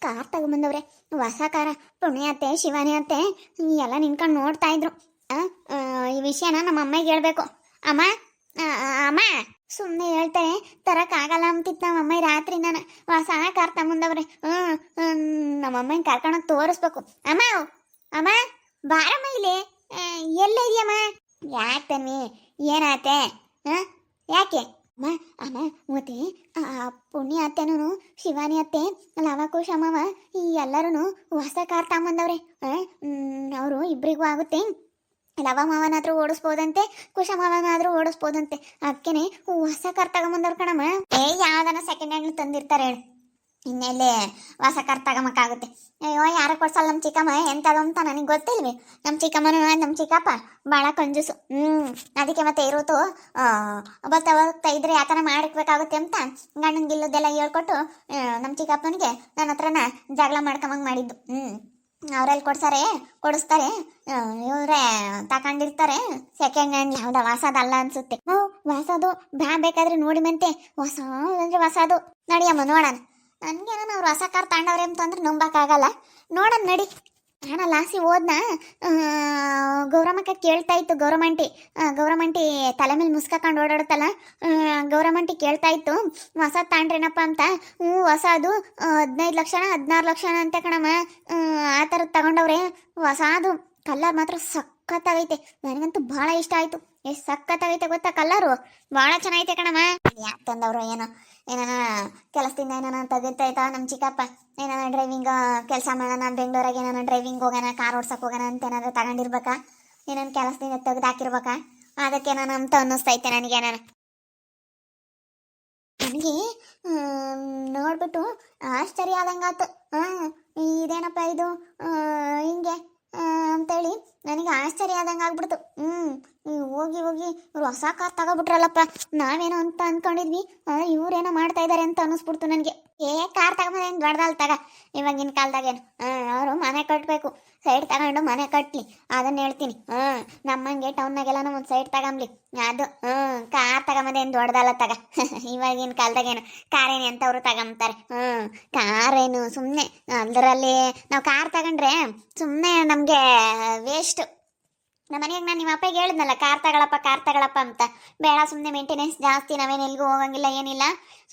Car ತಗೊಂಬಂದವ್ರೆ, ಹೊಸ ಕಾರ. ಪುಣ್ಯತ್ತೆ ಶಿವಾನಿ ಅತ್ತೆ ಎಲ್ಲ ನಿನ್ಕೊಂಡು ನೋಡ್ತಾ ಇದ್ರು. ಆ, ಆ, ಈ ವಿಷಯನ ನಮ್ಮ ಅಮ್ಮಗೆ ಹೇಳ್ಬೇಕು. ಅಮ್ಮ, ಅಮ್ಮ ಸುಮ್ಮನೆ ಹೇಳ್ತಾರೆ, ತರಕ್ಕಾಗಲ್ಲ ಅಂತಿತ್ತು ನಮ್ಮಮ್ಮ ರಾತ್ರಿ. ನಾನು ಹೊಸ ಕಾರ್ ತಗೊಂಬಂದವ್ರೆ. ನಮ್ಮಮ್ಮನ ಕರ್ಕೊಂಡೋಗಿ ತೋರಿಸ್ಬೇಕು. ಅಮ್ಮ, ಅಮ್ಮ ಬಾರಮ್ಮ ಇಲ್ಲಿ. ಎಲ್ಲ ಇದೆಯಮ್ಮ? ಯಾಕೆ ತನ್ವಿ, ಏನಾತೆ? ಯಾಕೆ ಅಮ್ಮ? ಅಮ್ಮ ಮತ್ತೆ ಪುಣ್ಯ ಅತ್ತೆನೂ ಶಿವಾನಿ ಅತ್ತೆ ಲವಕುಶಮ್ಮವ ಈ ಎಲ್ಲರೂ ಹೊಸ ಕಾರ್ ತಗೊಂಬಂದವ್ರೆ. ಅವರು ಇಬ್ಬರಿಗೂ ಆಗುತ್ತೆ. ಲವ ಮಾವನಾದ್ರೂ ಓಡಿಸ್ಬೋದಂತೆ, ಕುಶ ಮಾವನಾದ್ರೂ ಓಡಿಸ್ಬೋದಂತೆ. ಅದಕ್ಕೇನೆ ಹೊಸ ಕಾರ್ ತಗೊಂಬಂದವ್ರು ಕಣಮ್ಮ. ಯಾವ್ದಾನ ಸೆಕೆಂಡ್ ಹ್ಯಾಂಡ್ ತಂದಿರ್ತಾರೆ ಹೇಳಿ, ಇನ್ನೆಲ್ಲೇ ಹೊಸ ಕಾರ್ ತಗೊಂಬಕ್ಕಾಗುತ್ತೆ? ಅಯ್ಯೋ ಯಾರ ಕೊಡ್ಸಲ್ಲ ನಮ್ಮ ಚಿಕ್ಕಮ್ಮ ಎಂತದು ಅಂತ ನನಗೆ ಗೊತ್ತಿಲ್ವಿ. ನಮ್ಮ ಚಿಕ್ಕಮ್ಮನ ನಮ್ಮ ಚಿಕ್ಕಪ್ಪ ಭಾಳ ಕಂಜೂಸು. ಅದಕ್ಕೆ ಮತ್ತೆ ಇರೋತು ಬರ್ತಾ ಇದ್ರೆ ಯಾವ ಥರ ಮಾಡಿಕ್ಬೇಕಾಗುತ್ತೆ ಅಂತ ಗಂಡಂಗಿಲ್ಲದೆಲ್ಲ ಹೇಳ್ಕೊಟ್ಟು ನಮ್ಮ ಚಿಕ್ಕಪ್ಪನಿಗೆ ನನ್ನ ಹತ್ರನ ಜಗಳ ಮಾಡ್ಕೊಂಬಂಗೆ ಮಾಡಿದ್ದು. ಅವರೆಲ್ಲಿ ಕೊಡಿಸ್ತಾರೆ, ಇವರೇ ತಗೊಂಡಿರ್ತಾರೆ ಸೆಕೆಂಡ್ ಹ್ಯಾಂಡ್. ಯಾವ್ದು ಹೊಸದಲ್ಲ ಅನ್ಸುತ್ತೆ. ಹೊಸದು ಬೇಕಾದ್ರೆ ನೋಡಿ ಮೆಂತೆ, ಹೊಸ ಅಂದ್ರೆ ಹೊಸದು. ನಡಿಯಮ್ಮ ನೋಡೋಣ. ನನಗೇನೋ ಅವ್ರು ಹೊಸ ಕಾರ್ ತಗೊಂಡವ್ರೆ ಅಂತಂದ್ರೆ ನಂಬಕ್ಕಾಗಲ್ಲ. ನೋಡೋಣ ನಡಿ. ನಾನು ಲಾಸಿ ಹೋದ್ನ ಗೌರಮ್ಮಕ್ಕ ಕೇಳ್ತಾ ಇತ್ತು. ಗೌರಮಂಟಿ ತಲೆ ಮೇಲೆ ಮುಸ್ಕೊಂಡು ಓಡಾಡುತ್ತಲ್ಲ, ಗೌರಮಂಟಿ ಕೇಳ್ತಾ ಇತ್ತು ಹೊಸದು ತಗೊಂಡ್ರೇನಪ್ಪ ಅಂತ. ಹೊಸದು 15 ಲಕ್ಷನ 16 ಲಕ್ಷನ ಅಂತೆ ಕಣಮ್ಮ. ಆ ಥರದ್ದು ತಗೊಂಡವ್ರೆ. ಹೊಸದು ಕಲ್ಲರ್ ಮಾತ್ರ ಸಖತ್ತಾಗೈತೆ. ನನಗಂತೂ ಭಾಳ ಇಷ್ಟ ಆಯಿತು. ಎಷ್ಟು ಸಖತ್ತಾಗೈತೆ ಗೊತ್ತಾ ಕಲ್ಲರು, ಭಾಳ ಚೆನ್ನಾಗೈತೆ ಕಣಮ್ಮ. ಯಾಕೆ ತಂದವರು ಏನಾನ ಕೆಲಸದಿಂದ ಏನಾನ ತೆಗಿತಾಯ್ತಾ ನಮ್ಮ ಚಿಕ್ಕಪ್ಪ? ಏನಾನ ಡ್ರೈವಿಂಗ್ ಕೆಲಸ ಮಾಡೋಣ, ಬೆಂಗಳೂರಾಗ ಏನಾನ ಡ್ರೈವಿಂಗ್ ಹೋಗೋಣ, ಕಾರ್ ಓಡ್ಸಕ್ಕೆ ಹೋಗೋಣ ಅಂತ ಏನಾದ್ರು ತಗೊಂಡಿರ್ಬೇಕಾ? ಏನಾನ ಕೆಲಸದಿಂದ ತೆಗೆದು ಹಾಕಿರ್ಬೇಕಾ? ಅದಕ್ಕೆ ನಾನು ಅಂತ ಅನ್ನಿಸ್ತೈತೆ ನನಗೆ. ನನಗೆ ನೋಡ್ಬಿಟ್ಟು ಆಶ್ಚರ್ಯ ಆದಂಗಾತು. ಇದೇನಪ್ಪ ಇದು ಹಿಂಗೆ ಅಂತೇಳಿ ನನಗೆ ಆಶ್ಚರ್ಯ ಆದಂಗೆ ಆಗ್ಬಿಡ್ತು. ಹೋಗಿ ಇವ್ರು ಹೊಸ ಕಾರ್ ತಗೋಬಿಟ್ರಲ್ಲಪ್ಪ, ನಾವೇನೋ ಅಂತ ಅಂದ್ಕೊಂಡಿದ್ವಿ, ಇವ್ರೇನೋ ಮಾಡ್ತಾ ಇದ್ದಾರೆ ಅಂತ ಅನ್ನಿಸ್ಬಿಡ್ತು ನನಗೆ. ಕಾರ್ ತಗೊಂಬಂದೇನು ದೊಡ್ಡದಲ್ಲ ತಗ. ಇವಾಗಿನ ಕಾಲದಾಗೇನು ಅವರು ಮನೆ ಕಟ್ಟಬೇಕು, ಸೈಡ್ ತಗೊಂಡು ಮನೆ ಕಟ್ಟಲಿ, ಅದನ್ನ ಹೇಳ್ತೀನಿ. ನಮ್ಮಂಗೆ ಟೌನ್ನಾಗೆಲ್ಲ ಒಂದು ಸೈಡ್ ತಗೊಂಬ್ಲಿ, ಅದು ಕಾರ್ ತಗೊಂಬಂದೇನು ದೊಡ್ಡದಲ್ಲ ತಗ. ಇವಾಗಿನ ಕಾಲದಾಗೇನು ಕಾರೇನು ಎಂಥವ್ರು ತಗೊಂತಾರೆ? ಕಾರೇನು ಸುಮ್ಮನೆ, ಅದರಲ್ಲಿ ನಾವು ಕಾರ್ ತಗೊಂಡ್ರೆ ಸುಮ್ಮನೆ ನಮಗೆ ವೇಸ್ಟ್. ನಮ್ಮ ಮನೆಯಾಗ ನಾನು ನಿಮ್ಮ ಅಪ್ಪಗೆ ಹೇಳಿದ್ನಲ್ಲ ಕಾರ್ ತಗೊಳಪ್ಪ ಅಂತ. ಬೇಡ, ಸುಮ್ಮನೆ ಮೇಂಟೆನೆನ್ಸ್ ಜಾಸ್ತಿ, ನಾವೇನು ಎಲ್ಲಿಗೂ ಹೋಗಂಗಿಲ್ಲ ಏನಿಲ್ಲ,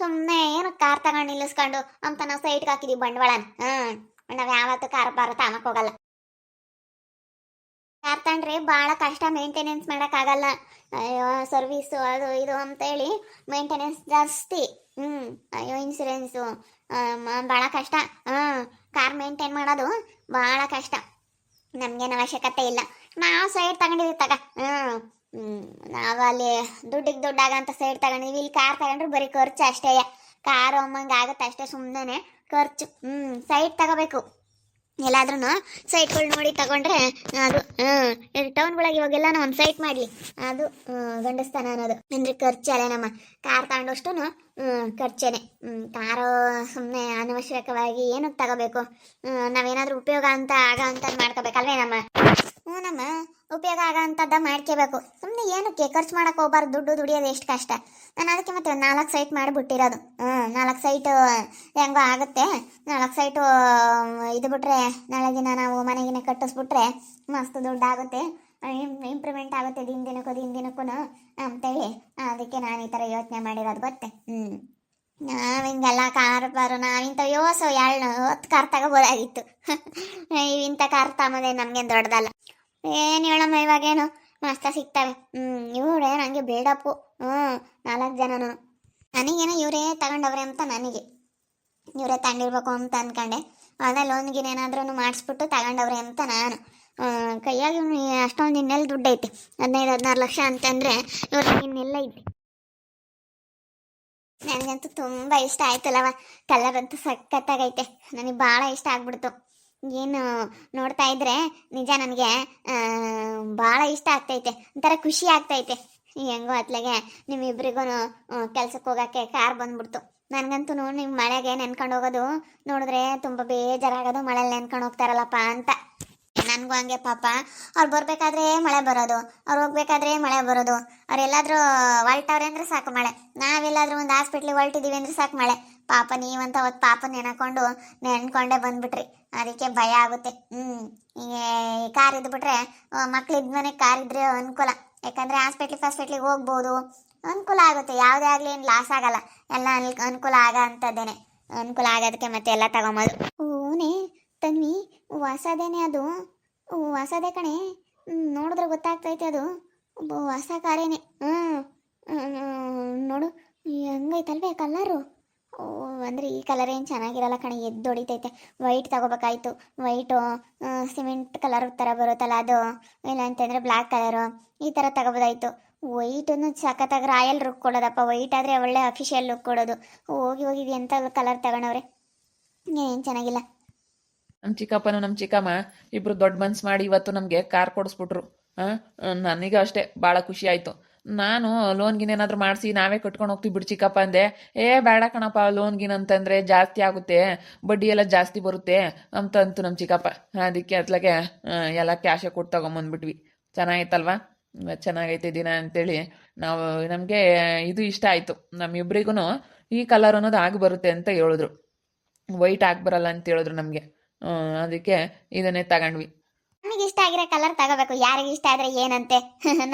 ಸುಮ್ಮನೆ ಏನು ಕಾರ್ ತಗೊಂಡು ನಿಲ್ಲಿಸ್ಕೊಂಡು ಅಂತ ನಾವು ಸೈಡ್ಗೆ ಹಾಕಿದೀವಿ ಬಂಡವಾಳನ. ನಾವು ಯಾವತ್ತೂ ಕಾರ್ ತಾಮಕ್ಕೆ ಹೋಗಲ್ಲ. ಕಾರ್ ತಗೊಂಡ್ರೆ ಭಾಳ ಕಷ್ಟ, ಮೇಂಟೆನೆನ್ಸ್ ಮಾಡೋಕ್ಕಾಗಲ್ಲ. ಅಯ್ಯೋ ಸರ್ವೀಸು ಅದು ಇದು ಅಂತೇಳಿ ಮೇಂಟೆನೆನ್ಸ್ ಜಾಸ್ತಿ. ಅಯ್ಯೋ ಇನ್ಸೂರೆನ್ಸು ಭಾಳ ಕಷ್ಟ. ಕಾರ್ ಮೇಂಟೈನ್ ಮಾಡೋದು ಭಾಳ ಕಷ್ಟ. ನಮಗೇನು ಅವಶ್ಯಕತೆ ಇಲ್ಲ, ನಾವು ಸೈಡ್ ತಗೊಂಡಿದ್ದೀವಿ ತಗ. ನಾವು ಅಲ್ಲಿ ದುಡ್ಡಿಗೆ ದುಡ್ಡಾಗಂತ ಸೈಡ್ ತಗೊಂಡಿದ್ವಿ. ಇಲ್ಲಿ ಕಾರ್ ತಗೊಂಡ್ರೆ ಬರೀ ಖರ್ಚು ಅಷ್ಟೇ. ಕಾರು ಅಮ್ಮಂಗೆ ಆಗುತ್ತೆ ಅಷ್ಟೇ, ಸುಮ್ಮನೆ ಖರ್ಚು. ಸೈಡ್ ತಗೋಬೇಕು. ಎಲ್ಲಾದ್ರೂ ಸೈಟ್ಗಳು ನೋಡಿ ತಗೊಂಡ್ರೆ ಅದು ಟೌನ್ಗಳಿಗೆ ಇವಾಗೆಲ್ಲ ಒಂದು ಸೈಟ್ ಮಾಡಲಿ, ಅದು ಗಂಡಸ್ತಾನ ಅನ್ನೋದು. ಅಂದರೆ ಖರ್ಚು ಅಲ್ಲೇ. ನಮ್ಮ ಕಾರ್ ತಗೊಂಡಷ್ಟು ಖರ್ಚೇನೆ. ಕಾರು ಸುಮ್ಮನೆ ಅನವಶ್ಯಕವಾಗಿ ಏನಕ್ಕೆ ತಗೋಬೇಕು? ನಾವೇನಾದ್ರೂ ಉಪಯೋಗ ಆಗ ಅಂತ ಮಾಡ್ಕೋಬೇಕಲ್ವೇ ನಮ್ಮ? ನಮ್ಮ ಉಪಯೋಗ ಆಗೋ ಅಂಥದ್ದು ಮಾಡ್ಕೋಬೇಕು. ಸುಮ್ಮನೆ ಏನಕ್ಕೆ ಖರ್ಚು ಮಾಡೋಕೆ ಹೋಗ್ಬಾರ್ದು. ದುಡ್ಡು ದುಡಿಯೋದು ಎಷ್ಟು ಕಷ್ಟ. ನಾನು ಅದಕ್ಕೆ ಮತ್ತೆ 4 ಸೈಟ್ ಮಾಡಿಬಿಟ್ಟಿರೋದು. 4 ಸೈಟು ಹೆಂಗೋ ಆಗುತ್ತೆ. 4 ಸೈಟು ಇದು ಬಿಟ್ರೆ, ನಾಳೆ ದಿನ ನಾವು ಮನೆಗಿನ ಕಟ್ಟಿಸ್ಬಿಟ್ರೆ ಮಸ್ತ್ ದುಡ್ಡು ಆಗುತ್ತೆ, ಇಂಪ್ರೂವ್ಮೆಂಟ್ ಆಗುತ್ತೆ ದಿನಕ್ಕೂ ಅಂತೇಳಿ ಅದಕ್ಕೆ ನಾನು ಈ ಥರ ಯೋಚನೆ ಮಾಡಿರೋದು ಗೊತ್ತೆ. ನಾವು ಹಿಂಗೆಲ್ಲ ಕಾರ್ ನಾವಿಂಥ ಯೋಸು 10 ಕಾರ್ ತಗೋಬೋದಾಗಿತ್ತು. ಇಂಥ ಕಾರ್ ತಗೊಂಬಂದೆ ನಮಗೇನು ದೊಡ್ಡದಲ್ಲ. ಏನು ಹೇಳಮ್ಮ, ಇವಾಗೇನು ಮಸ್ತ ಸಿಗ್ತವೆ. ಇವರೇ ನನಗೆ ಬೇಡಪ್ಪು. 4 ಜನನು ನನಗೇನೋ ಇವರೇ ತಗೊಂಡವ್ರೆ ಅಂತ, ನನಗೆ ಇವರೇ ತಗೊಂಡಿರ್ಬೇಕು ಅಂತ ಅಂದ್ಕೊಂಡೆ. ಅದೇ ಲೋನ್ಗಿನ ಏನಾದ್ರೂ ಮಾಡಿಸ್ಬಿಟ್ಟು ತಗೊಂಡವ್ರೆ ಅಂತ ನಾನು. ಕೈಯಾಗಿ ಅಷ್ಟೊಂದು ಇನ್ನೆಲ್ಲ ದುಡ್ಡು ಐತೆ, 15-16 ಲಕ್ಷ ಅಂತಂದರೆ ಇವ್ರಿಗೆ ಇನ್ನೆಲ್ಲ ಐತೆ. ನನಗಂತೂ ತುಂಬ ಇಷ್ಟ ಆಯ್ತಲ್ಲವ, ಕಲರ್ ಅಂತೂ ಸಖತ್ತಾಗೈತೆ. ನನಗೆ ಭಾಳ ಇಷ್ಟ ಆಗ್ಬಿಡ್ತು. ಏನು ನೋಡ್ತಾ ಇದ್ರೆ ನಿಜ ನನಗೆ ಭಾಳ ಇಷ್ಟ ಆಗ್ತೈತೆ, ಒಂಥರ ಖುಷಿ ಆಗ್ತೈತೆ. ಹೆಂಗೋ ಅತ್ಲೆಗೆ ನಿಮ್ಮಿಬ್ರಿಗೂ ಕೆಲ್ಸಕ್ಕೆ ಹೋಗೋಕ್ಕೆ ಕಾರ್ ಬಂದ್ಬಿಡ್ತು. ನನಗಂತೂ ನಿಮ್ಮ ಮಳೆಗೆ ನೆನ್ಕೊಂಡು ಹೋಗೋದು ನೋಡಿದ್ರೆ ತುಂಬ ಬೇಜಾರಾಗೋದು. ಮಳೆಯಲ್ಲಿ ನೆನ್ಕೊಂಡು ಹೋಗ್ತಾರಲ್ಲಪ್ಪ ಅಂತ. ನನಗೂ ಹಂಗೆ ಪಾಪ. ಅವ್ರು ಬರ್ಬೇಕಾದ್ರೆ ಮಳೆ ಬರೋದು, ಅವ್ರು ಹೋಗ್ಬೇಕಾದ್ರೆ ಮಳೆ ಬರೋದು. ಅವ್ರೆಲ್ಲಾದ್ರೂ ಹೊಲ್ಟವ್ರೆ ಅಂದ್ರೆ ಸಾಕು ಮಳೆ, ನಾವೆಲ್ಲಾದ್ರೂ ಒಂದು ಹಾಸ್ಪಿಟ್ಲಿಗೆ ಹೊಲ್ಟಿದೀವಿ ಅಂದ್ರೆ ಸಾಕು ಮಳೆ. ಪಾಪ ನೀವಂತ ಅವತ್ತು ಪಾಪ ನೆನ್ಕೊಂಡೇ ಬಂದ್ಬಿಟ್ರಿ. ಅದಕ್ಕೆ ಭಯ ಆಗುತ್ತೆ. ಈಗ ಕಾರ್ ಇದ್ಬಿಟ್ರೆ ಮಕ್ಳಿದ್ ಮನೆಗೆ ಕಾರ್ ಇದ್ರೆ ಅನುಕೂಲ. ಯಾಕಂದ್ರೆ ಹಾಸ್ಪಿಟ್ಲಿಗೆ ಹೋಗ್ಬೋದು, ಅನುಕೂಲ ಆಗುತ್ತೆ. ಯಾವುದೇ ಆಗಲಿ ಏನು ಲಾಸ್ ಆಗಲ್ಲ, ಎಲ್ಲ ಅನುಕೂಲ ಅಂಥದ್ದೇನೆ. ಅನುಕೂಲ ಆಗೋದಕ್ಕೆ ಮತ್ತೆ ಎಲ್ಲ ತಗೊಂಬೋದು. ಹೂನೇ ತನ್ವಿ, ಹೊಸದೇನೆ ಅದು, ಹೊಸದೇ ಕಣೆ. ನೋಡಿದ್ರೆ ಗೊತ್ತಾಗ್ತೈತೆ ಅದು ಹೊಸ ಕಾರೇನೆ. ನೋಡು ಹೆಂಗೈತಲ್ವೇ ಕಲರು. ಅಂದರೆ ಈ ಕಲರ್ ಏನು ಚೆನ್ನಾಗಿರಲ್ಲ ಕಣೆ, ಎದ್ದು ಹೊಡಿತೈತೆ. ವೈಟ್ ತಗೋಬೇಕಾಯ್ತು. ವೈಟು ಸಿಮೆಂಟ್ ಕಲರ್ ಥರ ಬರುತ್ತಲ್ಲ ಅದು, ಇಲ್ಲ ಅಂತಂದರೆ ಬ್ಲ್ಯಾಕ್ ಕಲರು ಈ ಥರ ತಗೋಬೋದಾಯ್ತು. ವೈಟನ್ನು ಸಖತ್ತಾಗಿ ರಾಯಲ್ ಲುಕ್ ಕೊಡೋದಪ್ಪ. ವೈಟ್ ಆದರೆ ಒಳ್ಳೆ ಅಫಿಷಿಯಲ್ ಲುಕ್ ಕೊಡೋದು. ಹೋಗಿ ಎಂಥ ಕಲರ್ ತಗೊಂಡವ್ರೆ, ಏನು ಚೆನ್ನಾಗಿಲ್ಲ. ನಮ್ಮ ಚಿಕ್ಕಪ್ಪನು ನಮ್ಮ ಚಿಕ್ಕಮ್ಮ ಇಬ್ಬರು ದೊಡ್ಡ ಮನ್ಸು ಮಾಡಿ ಇವತ್ತು ನಮಗೆ ಕಾರ್ ಕೊಡಿಸ್ಬಿಟ್ರು. ನನಗೆ ಅಷ್ಟೇ ಭಾಳ ಖುಷಿ ಆಯಿತು. ನಾನು ಲೋನ್ಗಿನ ಏನಾದರೂ ಮಾಡಿಸಿ ನಾವೇ ಕಟ್ಕೊಂಡು ಹೋಗ್ತೀವಿ ಬಿಡು ಚಿಕ್ಕಪ್ಪ ಅಂದೆ. ಬೇಡ ಕಣಪ್ಪ, ಲೋನ್ಗಿನ ಅಂತಂದರೆ ಜಾಸ್ತಿ ಆಗುತ್ತೆ, ಬಡ್ಡಿ ಎಲ್ಲ ಜಾಸ್ತಿ ಬರುತ್ತೆ ಅಂತು ನಮ್ಮ ಚಿಕ್ಕಪ್ಪ. ಅದಕ್ಕೆ ಅತ್ಲಾಗೆ ಎಲ್ಲ ಕ್ಯಾಶೇ ಕೊಟ್ಟು ತಗೊಂಬಂದ್ಬಿಟ್ವಿ. ಚೆನ್ನಾಗೈತಲ್ವಾ, ಚೆನ್ನಾಗೈತೆ ದಿನ ಅಂತೇಳಿ ನಾವು, ನಮಗೆ ಇದು ಇಷ್ಟ ಆಯಿತು. ನಮ್ಮಿಬ್ರಿಗೂ ಈ ಕಲರ್ ಅನ್ನೋದು ಆಗಿ ಬರುತ್ತೆ ಅಂತ ಹೇಳಿದ್ರು, ವೈಟ್ ಆಗಿ ಬರಲ್ಲ ಅಂತ ಹೇಳಿದ್ರು ನಮಗೆ. ಅದಕ್ಕೆ ಇದನ್ನೇ ತಗೊಂಡ್ವಿ. ನಮಗೆ ಇಷ್ಟ ಆಗಿರೋ ಕಲರ್ ತಗೋಬೇಕು, ಯಾರಿಗೆ ಇಷ್ಟ ಆದ್ರೆ ಏನಂತೆ.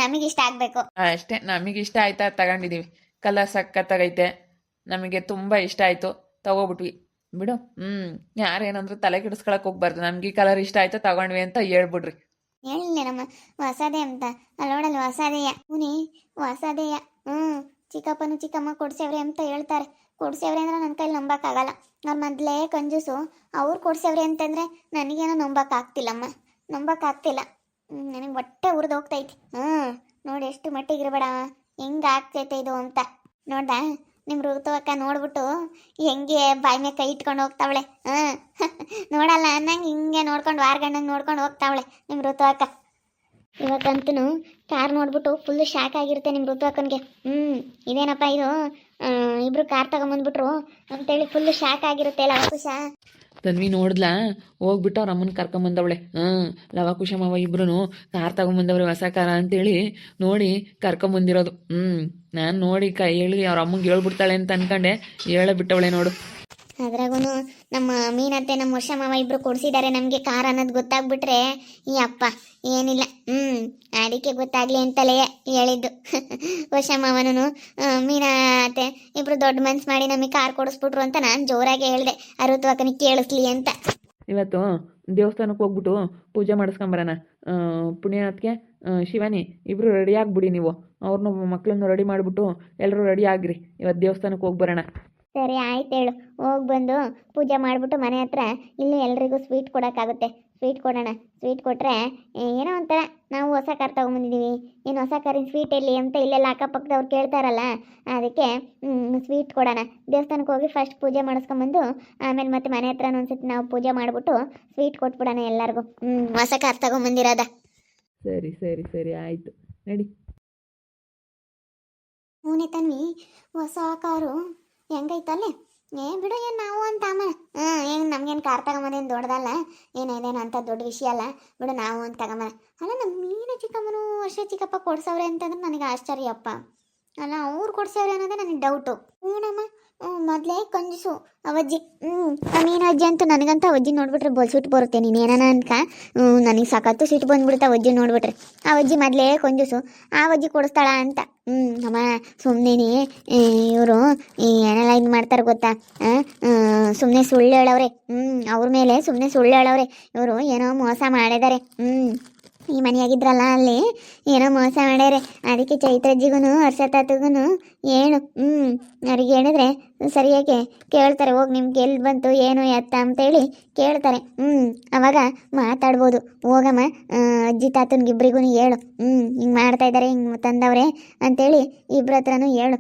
ನಮಗೆ ಇಷ್ಟ ಆಗಬೇಕು ಅಷ್ಟೇ. ನಮಗೆ ಇಷ್ಟ ಆಯ್ತಾ ತಗೊಂಡಿದ್ದೀವಿ. ಕಲರ್ ಸಕ್ಕತ್ತಾಗೈತೆ, ನಮಗೆ ತುಂಬ ಇಷ್ಟ ಆಯಿತು, ತಗೋಬಿಟ್ವಿ ಬಿಡು. ಯಾರೇನಂದ್ರೆ ತಲೆ ಕೆಡಿಸ್ಕೊಳಕ್ಕೆ ಹೋಗ್ಬಾರ್ದು. ನಮ್ಗೆ ಈ ಕಲರ್ ಇಷ್ಟ ಆಯ್ತು ತಗೊಂಡ್ವಿ ಅಂತ ಹೇಳ್ಬಿಡ್ರಿ. ಹೇಳಿಲ್ಲ ನಮ್ಮ ಹೊಸದೇ ಅಂತ. ಅಲ್ಲೋಡಲ್ಲ ಹೊಸದೇಯ, ಹುನಿ ಹೊಸದೇಯ. ಚಿಕ್ಕಪ್ಪನು ಚಿಕ್ಕಮ್ಮ ಕೊಡ್ಸೇವ್ರೆ ಅಂತ ಹೇಳ್ತಾರೆ. ಕೊಡ್ಸೇವ್ರೆ ಅಂದ್ರೆ ನನ್ನ ಕೈಲಿ ನಂಬಕ್ಕಾಗಲ್ಲ. ಅವ್ರು ಮೊದಲೇ ಕಂಜೂಸು. ಅವ್ರು ಕೊಡ್ಸೇವ್ರೆ ಅಂತಂದರೆ ನನಗೇನೋ ನಂಬಕ್ಕಾಗ್ತಿಲ್ಲಮ್ಮ, ನಂಬಕ್ಕಾಗ್ತಿಲ್ಲ. ನನಗೆ ಹೊಟ್ಟೆ ಉರಿದು ಹೋಗ್ತೈತಿ. ನೋಡಿ ಎಷ್ಟು ಮಟ್ಟಿಗಿರಬೇಡ, ಹೆಂಗೆ ಆಗ್ತೈತೆ ಇದು ಅಂತ. ನೋಡ್ದ ನಿಮ್ಮ ಋತುವಕ್ಕ ನೋಡ್ಬಿಟ್ಟು ಹೆಂಗೆ ಬಾಯಿ ಮೇಲೆ ಕೈ ಇಟ್ಕೊಂಡು ಹೋಗ್ತಾವಳೆ. ನೋಡಲ್ಲ ಅನ್ನಂಗೆ ಹಿಂಗೆ ನೋಡ್ಕೊಂಡು ವಾರಗಣ್ಣಂಗೆ ನೋಡ್ಕೊಂಡು ಹೋಗ್ತಾವಳೆ ನಿಮ್ಮ ಋತುವಕ್ಕ. ಇವತ್ತಂತೂ ಕಾರ್ ನೋಡ್ಬಿಟ್ಟು ಫುಲ್ ಶಾಕ್ ಆಗಿರುತ್ತೆ ನಿಮ್ಮ ಋತುವಕ್ಕನಿಗೆ. ಇದೇನಪ್ಪ ಇದು, ಇಬ್ರು ಕಾರ್ ತಗೊಂಬಂದ್ಬಿಟ್ರು ಅಂತೇಳಿ ಫುಲ್ ಶಾಕ್ ಆಗಿರುತ್ತೆ ಲವಕುಶ. ತನ್ವಿ ನೋಡಿದ್ಲಾ, ಹೋಗ್ಬಿಟ್ಟು ಅವ್ರ ಅಮ್ಮನ ಕರ್ಕೊಂಬಂದವಳೆ. ಲವಕುಶ ಮಾವ ಇಬ್ರು ಕಾರ್ ತಗೊಂಬಂದವ್ರೆ, ಹೊಸ ಕಾರ ಅಂತೇಳಿ ನೋಡಿ ಕರ್ಕೊಂಬಂದಿರೋದು. ನಾನು ನೋಡಿ ಹೇಳಿ ಅವ್ರ ಅಮ್ಮಂಗೆ ಹೇಳ್ಬಿಡ್ತಾಳೆ ಅಂತ ಅನ್ಕೊಂಡೆ, ಹೇಳಬಿಟ್ಟವಳೆ ನೋಡು. ಅದ್ರಾಗೂ ನಮ್ಮ ಮೀನತ್ತೆ ನಮ್ಮ ವರ್ಷ ಮಾವ ಇಬ್ರು ಕೊಡ್ಸಿದ್ದಾರೆ ನಮಗೆ ಕಾರ್ ಅನ್ನೋದು ಗೊತ್ತಾಗ್ಬಿಟ್ರೆ ಈ ಅಪ್ಪ ಏನಿಲ್ಲ. ಅದಕ್ಕೆ ಗೊತ್ತಾಗ್ಲಿ ಅಂತಲೇ ಹೇಳಿದ್ದು. ವರ್ಷ ಮಾವನು ಮೀನತ್ತೆ ಇಬ್ರು ದೊಡ್ಡ ಮನ್ಸು ಮಾಡಿ ನಮಗೆ ಕಾರ್ ಕೊಡಿಸ್ಬಿಟ್ರು ಅಂತ ನಾನು ಜೋರಾಗಿ ಹೇಳಿದೆ, ಅಕ್ಕನಿಗೆ ಕೇಳಿಸ್ಲಿ ಅಂತ. ಇವತ್ತು ದೇವಸ್ಥಾನಕ್ಕೆ ಹೋಗ್ಬಿಟ್ಟು ಪೂಜೆ ಮಾಡಿಸ್ಕೊಂಬರೋಣ. ಪುಣ್ಯಾತ್ಗೆ ಶಿವಾನಿ ಇಬ್ರು ರೆಡಿ ಆಗ್ಬಿಡಿ ನೀವು. ಅವ್ರನ್ನ ಮಕ್ಕಳನ್ನು ರೆಡಿ ಮಾಡಿಬಿಟ್ಟು ಎಲ್ಲರೂ ರೆಡಿ ಆಗ್ರಿ, ಇವತ್ತು ದೇವಸ್ಥಾನಕ್ಕೆ ಹೋಗಿ ಬರೋಣ. ಸರಿ ಆಯ್ತು ಹೇಳು. ಹೋಗಿ ಬಂದು ಪೂಜೆ ಮಾಡಿಬಿಟ್ಟು ಮನೆ ಹತ್ರ ಇಲ್ಲಿ ಎಲ್ರಿಗೂ ಸ್ವೀಟ್ ಕೊಡೋಕ್ಕಾಗುತ್ತೆ. ಸ್ವೀಟ್ ಕೊಡೋಣ. ಸ್ವೀಟ್ ಕೊಟ್ಟರೆ ಏನೋ ಒಂಥರ ನಾವು ಹೊಸ ಕಾರ್ ತೊಗೊಂಬಂದಿದ್ದೀವಿ, ಏನು ಹೊಸ ಕಾರಿನ ಸ್ವೀಟ್ ಎಲ್ಲಿ ಅಂತ ಇಲ್ಲೆಲ್ಲ ಅಕ್ಕಪಕ್ಕದವ್ರು ಕೇಳ್ತಾರಲ್ಲ, ಅದಕ್ಕೆ ಸ್ವೀಟ್ ಕೊಡೋಣ. ದೇವಸ್ಥಾನಕ್ಕೆ ಹೋಗಿ ಫಸ್ಟ್ ಪೂಜೆ ಮಾಡಿಸ್ಕೊಂಬಂದು ಆಮೇಲೆ ಮತ್ತೆ ಮನೆ ಹತ್ರ ಒಂದ್ಸತಿ ನಾವು ಪೂಜೆ ಮಾಡಿಬಿಟ್ಟು ಸ್ವೀಟ್ ಕೊಟ್ಬಿಡೋಣ ಎಲ್ಲರಿಗೂ. ಹೊಸ ಕಾರ್ ತೊಗೊಂಬಂದಿರೋದ. ಸರಿ ಸರಿ ಸರಿ ಆಯಿತು, ನಡಿ. ಹೂನೆ ತನ್ವಿ, ಹೊಸ ಕಾರು ಹೆಂಗೈತಲ್ಲೇ. ಬಿಡು, ಏನು ನಾವು ಅಂತ ಅಮ್ಮ, ಏನು ನಮ್ಗೇನು ಕಾರ್ ತಗೊಂಬಂದೇನು ದೊಡ್ಡದಲ್ಲ, ಏನೇನು ಅಂತ ದೊಡ್ಡ ವಿಷಯ ಅಲ್ಲ ಬಿಡು, ನಾವು ಅಂತ ತಗೊಂಬ. ಅಲ್ಲ ನಮ್ಮ ಮೀನ ಚಿಕ್ಕಮ್ಮನು ವರ್ಷ ಚಿಕ್ಕಪ್ಪ ಕೊಡ್ಸವ್ರೆ ಅಂತಂದ್ರೆ ನನಗೆ ಆಶ್ಚರ್ಯಪ್ಪ. ಅಲ್ಲ ಅವ್ರು ಕೊಡ್ಸವ್ರೆ ಅನ್ನೋದೇ ನನಗೆ ಡೌಟು. ಹ್ಞೂನಮ್ಮ, ಮೊದಲೇ ಕಂಜುಸು ಅವಜ್ಜಿ. ಮೀನು ಅಜ್ಜಿ ಅಂತೂ ನನಗಂತ ಅವಜ್ಜಿ ನೋಡ್ಬಿಟ್ರೆ ಸಿಟ್ಟು ಬರುತ್ತೆ. ನೀನು ಏನಾನ ಅನ್ಕ ನನಗೆ ಸಖತ್ತು ಸಿಟ್ಟು ಬಂದ್ಬಿಡುತ್ತೆ ಅವಜ್ಜಿ ನೋಡ್ಬಿಟ್ರೆ. ಅವಜ್ಜಿ ಮೊದಲೇ ಕಂಜುಸು, ಆ ಅವಜ್ಜಿ ಕೊಡಿಸ್ತಾಳ ಅಂತ. ಅಮ್ಮ ಸುಮ್ಮನೆ ಇವರು ಏನೆಲ್ಲ ಇದು ಮಾಡ್ತಾರೆ ಗೊತ್ತಾ, ಸುಮ್ಮನೆ ಸುಳ್ಳು ಹೇಳವ್ರೆ. ಅವ್ರ ಮೇಲೆ ಸುಮ್ಮನೆ ಸುಳ್ಳು ಹೇಳವ್ರೆ ಇವರು. ಏನೋ ಮೋಸ ಮಾಡಿದ್ದಾರೆ. ಈ ಮನೆಯಾಗಿದ್ರಲ್ಲ ಅಲ್ಲಿ ಏನೋ ಮೋಸ ಮಾಡ್ಯಾರೆ. ಅದಕ್ಕೆ ಚೈತ್ರಜ್ಜಿಗೂ ಹರ್ಷತಾತಗೂ ಏನು ಅವ್ರಿಗೆ ಹೇಳಿದ್ರೆ ಸರಿಯಾಗಿ ಕೇಳ್ತಾರೆ. ಹೋಗಿ ನಿಮ್ಗೆ ಎಲ್ಲಿ ಬಂತು ಏನು ಎತ್ತ ಅಂತೇಳಿ ಕೇಳ್ತಾರೆ. ಅವಾಗ ಮಾತಾಡ್ಬೋದು. ಹೋಗಮ್ಮ ಅಜ್ಜಿ ತಾತನಿಗಿಬ್ರಿಗೂ ಹೇಳು, ಹಿಂಗೆ ಮಾಡ್ತಾ ಇದ್ದಾರೆ, ಹಿಂಗೆ ತಂದವ್ರೆ ಅಂತೇಳಿ ಇಬ್ರ ಹತ್ರನೂ ಹೇಳು.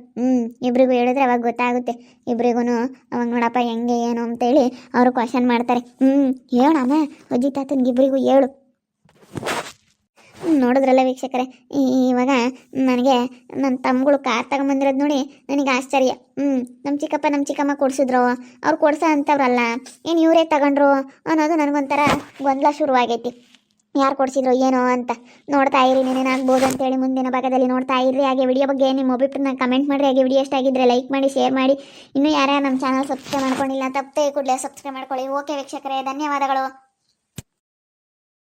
ಇಬ್ರಿಗೂ ಹೇಳಿದ್ರೆ ಅವಾಗ ಗೊತ್ತಾಗುತ್ತೆ ಇಬ್ರಿಗೂ. ಅವಾಗ ನೋಡಪ್ಪ ಹೆಂಗೆ ಏನು ಅಂತೇಳಿ ಅವರು ಕ್ವಶನ್ ಮಾಡ್ತಾರೆ. ಹೇಳಮ್ಮ ಅಜ್ಜಿ ತಾತನಿಗಿಬ್ರಿಗೂ ಹೇಳು. ನೋಡಿದ್ರಲ್ಲ ವೀಕ್ಷಕರೇ, ಇವಾಗ ನನಗೆ ನನ್ನ ತಮ್ಮಗಳು ಕಾರ್ ತಗೊಂಬಂದಿರೋದು ನೋಡಿ ನನಗೆ ಆಶ್ಚರ್ಯ. ನಮ್ಮ ಚಿಕ್ಕಮ್ಮ ಕೊಡಿಸಿದ್ರು, ಅವ್ರು ಕೊಡ್ಸೋ ಅಂಥವ್ರಲ್ಲ, ಏನು ಇವರೇ ತಗೊಂಡ್ರು ಅನ್ನೋದು ನನಗೊಂಥರ ಗೊಂದಲ ಶುರುವಾಗೈತಿ. ಯಾರು ಕೊಡಿಸಿದ್ರು ಏನೋ ಅಂತ ನೋಡ್ತಾ ಇರಿ ಏನೇನಾಗ್ಬೋದು ಅಂತೇಳಿ ಮುಂದಿನ ಭಾಗದಲ್ಲಿ ನೋಡ್ತಾ ಇರಿ. ಹಾಗೆ ವಿಡಿಯೋ ಬಗ್ಗೆ ನಿಮ್ಮ ಅಭಿಪ್ರಾಯನ ಕಮೆಂಟ್ ಮಾಡಿರಿ. ಹಾಗೆ ವಿಡಿಯೋ ಇಷ್ಟ ಆಗಿದ್ರೆ ಲೈಕ್ ಮಾಡಿ, ಶೇರ್ ಮಾಡಿ. ಇನ್ನೂ ಯಾರ್ಯಾರು ನಮ್ಮ ಚಾನಲ್ ಸಬ್ಸ್ಕ್ರೈಬ್ ಮಾಡ್ಕೊಂಡಿಲ್ಲ ತಪ್ಪದೆ ಕೂಡಲೇ ಸಬ್ಸ್ಕ್ರೈಬ್ ಮಾಡ್ಕೊಳ್ಳಿ. ಓಕೆ ವೀಕ್ಷಕರೇ, ಧನ್ಯವಾದಗಳು.